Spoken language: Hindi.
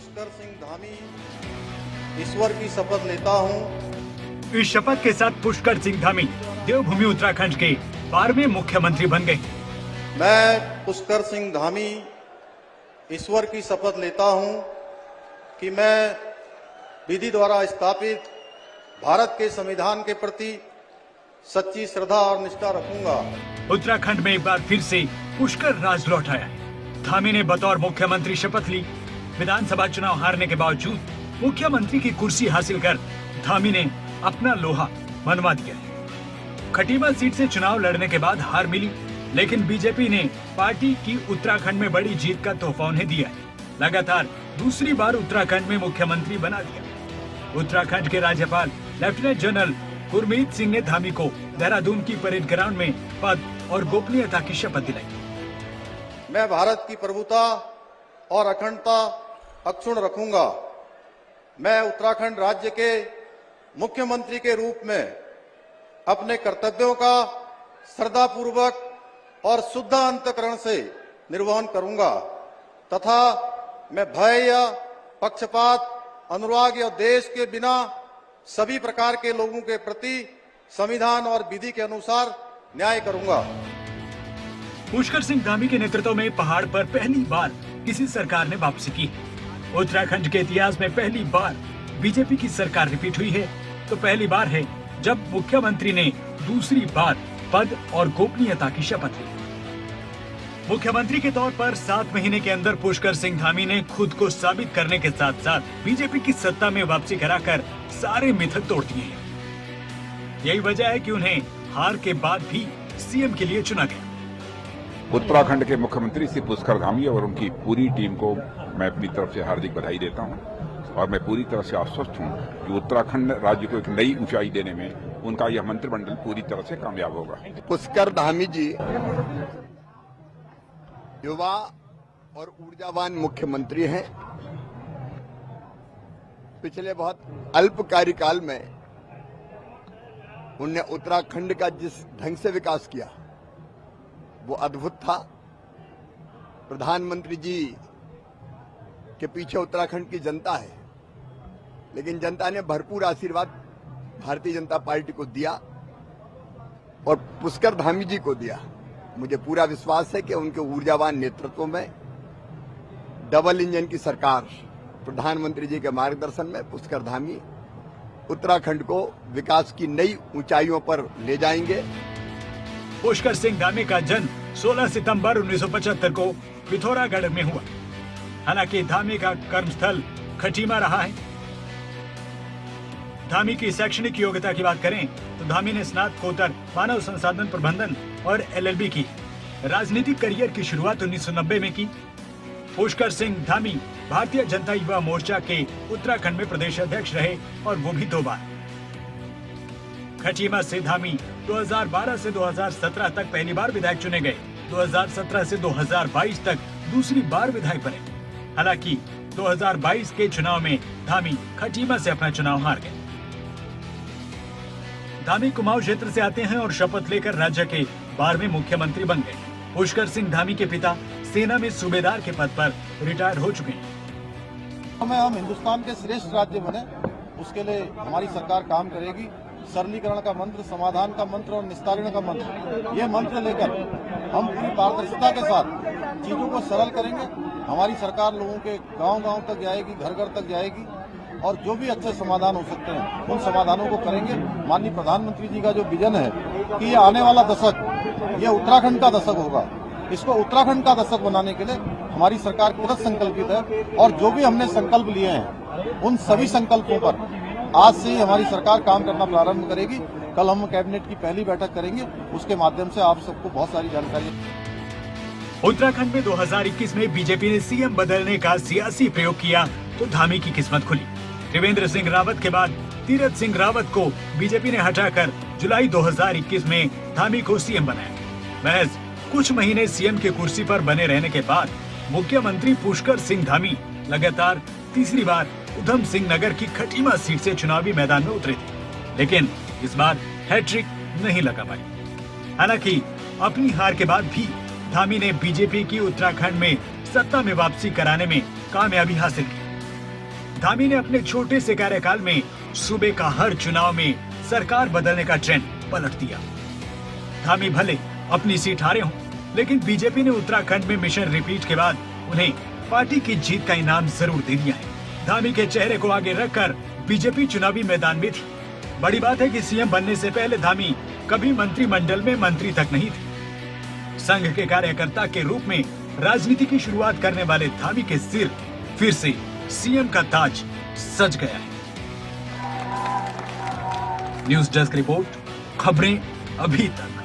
पुष्कर सिंह धामी ईश्वर की शपथ लेता हूँ। इस शपथ के साथ पुष्कर सिंह धामी देवभूमि उत्तराखंड के 12वें मुख्यमंत्री बन गए। मैं पुष्कर सिंह धामी ईश्वर की शपथ लेता हूँ कि मैं विधि द्वारा स्थापित भारत के संविधान के प्रति सच्ची श्रद्धा और निष्ठा रखूंगा। उत्तराखंड में एक बार फिर से पुष्कर राज लौट आया है। धामी ने बतौर मुख्यमंत्री शपथ ली। विधानसभा चुनाव हारने के बावजूद मुख्यमंत्री की कुर्सी हासिल कर धामी ने अपना लोहा मनवा दिया है। खटीमा सीट से चुनाव लड़ने के बाद हार मिली, लेकिन बीजेपी ने पार्टी की उत्तराखंड में बड़ी जीत का तोहफा उन्हें दिया है। लगातार दूसरी बार उत्तराखंड में मुख्यमंत्री बना दिया। उत्तराखंड के राज्यपाल लेफ्टिनेंट जनरल गुरमीत सिंह ने धामी को देहरादून की परेड ग्राउंड में पद और गोपनीयता की शपथ दिलाई। मैं भारत की प्रभुता और अखंडता अक्षुण्ण रखूंगा। मैं उत्तराखंड राज्य के मुख्यमंत्री के रूप में अपने कर्तव्यों का श्रद्धापूर्वक और शुद्ध अंतःकरण से निर्वहन करूंगा तथा मैं भय या पक्षपात, अनुराग या देश के बिना सभी प्रकार के लोगों के प्रति संविधान और विधि के अनुसार न्याय करूंगा। पुष्कर सिंह धामी के नेतृत्व में पहाड़ पर पहली बार किसी सरकार ने वापसी की। उत्तराखंड के इतिहास में पहली बार बीजेपी की सरकार रिपीट हुई है, तो पहली बार है जब मुख्यमंत्री ने दूसरी बार पद और गोपनीयता की शपथ ली। मुख्यमंत्री के तौर पर 7 महीने के अंदर पुष्कर सिंह धामी ने खुद को साबित करने के साथ साथ बीजेपी की सत्ता में वापसी कराकर सारे मिथक तोड़ दिए हैं। यही वजह है कि उन्हें हार के बाद भी सीएम के लिए चुना गया। उत्तराखंड के मुख्यमंत्री श्री पुष्कर धामी और उनकी पूरी टीम को मैं अपनी तरफ से हार्दिक बधाई देता हूं और मैं पूरी तरह से आश्वस्त हूं कि उत्तराखंड राज्य को एक नई ऊंचाई देने में उनका यह मंत्रिमंडल पूरी तरह से कामयाब होगा। पुष्कर धामी जी युवा और ऊर्जावान मुख्यमंत्री हैं। पिछले बहुत अल्प कार्यकाल में उनने उत्तराखंड का जिस ढंग से विकास किया वो अद्भुत था। प्रधानमंत्री जी के पीछे उत्तराखंड की जनता है, लेकिन जनता ने भरपूर आशीर्वाद भारतीय जनता पार्टी को दिया और पुष्कर धामी जी को दिया। मुझे पूरा विश्वास है कि उनके ऊर्जावान नेतृत्व में डबल इंजन की सरकार प्रधानमंत्री जी के मार्गदर्शन में पुष्कर धामी उत्तराखंड को विकास की नई ऊंचाइयों पर ले जाएंगे। पुष्कर सिंह धामी का जन्म 16 सितंबर 1975 को पिथौरागढ़ में हुआ। हालांकि धामी का कर्मस्थल खटीमा रहा है। धामी की शैक्षणिक योग्यता की बात करें तो धामी ने स्नातकोत्तर मानव संसाधन प्रबंधन और LLB की। राजनीतिक करियर की शुरुआत 1990 में की। पुष्कर सिंह धामी भारतीय जनता युवा मोर्चा के उत्तराखंड में प्रदेश अध्यक्ष रहे और वो भी 2 बार। खटीमा से धामी 2012 से 2017 तक पहली बार विधायक चुने गए। 2017 से 2022 तक दूसरी बार विधायक बने। हालांकि 2022 के चुनाव में धामी खटीमा से अपना चुनाव हार गए। धामी कुमाऊं क्षेत्र से आते हैं और शपथ लेकर राज्य के 12वें मुख्यमंत्री बन गए। पुष्कर सिंह धामी के पिता सेना में सूबेदार के पद पर रिटायर हो चुके हैं। हम हिंदुस्तान के श्रेष्ठ राज्य बने, उसके लिए हमारी सरकार काम करेगी। सरलीकरण का मंत्र, समाधान का मंत्र और निस्तारण का मंत्र, ये मंत्र लेकर हम पूरी पारदर्शिता के साथ चीजों को सरल करेंगे। हमारी सरकार लोगों के गांव-गांव तक जाएगी, घर-घर तक जाएगी और जो भी अच्छे समाधान हो सकते हैं उन समाधानों को करेंगे। माननीय प्रधानमंत्री जी का जो विजन है कि ये आने वाला दशक ये उत्तराखंड का दशक होगा, इसको उत्तराखंड का दशक बनाने के लिए हमारी सरकार कृत संकल्पित है और जो भी हमने संकल्प लिए हैं उन सभी संकल्पों पर आज से ही हमारी सरकार काम करना प्रारंभ करेगी। कल हम कैबिनेट की पहली बैठक करेंगे, उसके माध्यम से आप सबको बहुत सारी जानकारी। उत्तराखंड में 2021 में बीजेपी ने सीएम बदलने का सियासी प्रयोग किया तो धामी की किस्मत खुली। त्रिवेंद्र सिंह रावत के बाद तीरथ सिंह रावत को बीजेपी ने हटाकर जुलाई 2021 में धामी को सीएम बनाया। महज कुछ महीने सीएम के कुर्सी पर बने रहने के बाद मुख्यमंत्री पुष्कर सिंह धामी लगातार तीसरी बार उधम सिंह नगर की खटीमा सीट से चुनावी मैदान में उतरे थे, लेकिन इस बार हैट्रिक नहीं लगा पाई। हालांकि अपनी हार के बाद भी धामी ने बीजेपी की उत्तराखंड में सत्ता में वापसी कराने में कामयाबी हासिल की। धामी ने अपने छोटे से कार्यकाल में सूबे का हर चुनाव में सरकार बदलने का ट्रेंड पलट दिया। धामी भले अपनी सीट हारे हों, लेकिन बीजेपी ने उत्तराखंड में मिशन रिपीट के बाद उन्हें पार्टी की जीत का इनाम जरूर दे दिया है। धामी के चेहरे को आगे रखकर बीजेपी चुनावी मैदान में थी। बड़ी बात है कि सीएम बनने से पहले धामी कभी मंत्रिमंडल में मंत्री तक नहीं थे। संघ के कार्यकर्ता के रूप में राजनीति की शुरुआत करने वाले धामी के सिर फिर से सीएम का ताज सज गया है। न्यूज डेस्क रिपोर्ट, खबरें अभी तक।